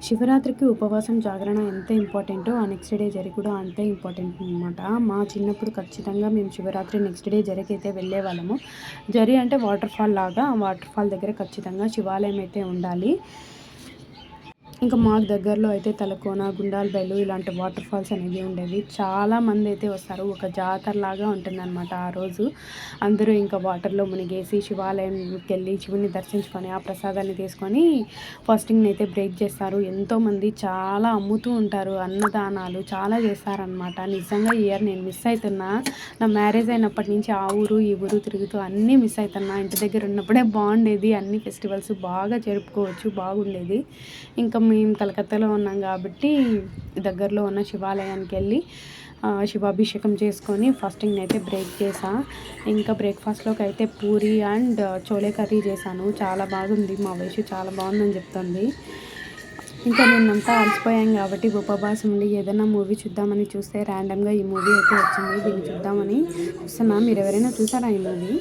శివరాత్రికి ఉపవాసం, జాగరణ ఎంత ఇంపార్టెంటో ఆ నెక్స్ట్ డే జరి కూడా అంతే ఇంపార్టెంట్ అనమాట. మా చిన్నప్పుడు ఖచ్చితంగా మేము శివరాత్రి నెక్స్ట్ డే జరికైతే వెళ్ళేవాళ్ళము. జరి అంటే వాటర్ ఫాల్ లాగా. ఆ వాటర్ ఫాల్ దగ్గర ఖచ్చితంగా శివాలయం అయితే ఉండాలి. ఇంకా మాకు దగ్గరలో అయితే తలకోన, గుండాలబెల్లు ఇలాంటి వాటర్ ఫాల్స్ అనేవి ఉండేవి. చాలామంది అయితే వస్తారు. ఒక జాతరలాగా ఉంటుందన్నమాట ఆ రోజు. అందరూ ఇంకా వాటర్‌లో మునిగేసి శివాలయంకెళ్ళి శివుడిని దర్శించుకొని, ఆ ప్రసాదాన్ని తీసుకొని ఫాస్టింగ్‌ని అయితే బ్రేక్ చేస్తారు. ఎంతోమంది చాలా అమ్ముతూ ఉంటారు. అన్నదానాలు చాలా చేస్తారనమాట. నిజంగా ఈ ఇయర్ నేను మిస్ అయితున్నా. నా మ్యారేజ్ అయినప్పటి నుంచి ఆ ఊరు, ఈ ఊరు తిరుగుతూ అన్నీ మిస్ అయితున్నా. ఇంటి దగ్గర ఉన్నప్పుడే బాగుండేది. అన్ని ఫెస్టివల్స్ బాగా జరుపుకోవచ్చు, బాగుండేది. ఇంకా మేము కలకత్తాలో ఉన్నాం కాబట్టి దగ్గరలో ఉన్న శివాలయానికెళ్ళి శివాభిషేకం చేసుకొని ఫాస్టింగ్‌ని అయితే బ్రేక్ చేశా. ఇంకా బ్రేక్‌ఫాస్ట్‌లోకి అయితే పూరి అండ్ చోలే కర్రీ చేశాను. చాలా బాగుంది. మా వైషు చాలా బాగుందని చెప్తుంది. ఇంకా నిన్నంతా అలసిపోయాం కాబట్టి ఉపవాసం ఉండి ఏదైనా మూవీ చూద్దామని చూస్తే ర్యాండమ్‌గా ఈ మూవీ అయితే వచ్చింది. దీన్ని చూద్దామని చూస్తున్నా. మీరెవరైనా చూసారా ఈ మూవీ?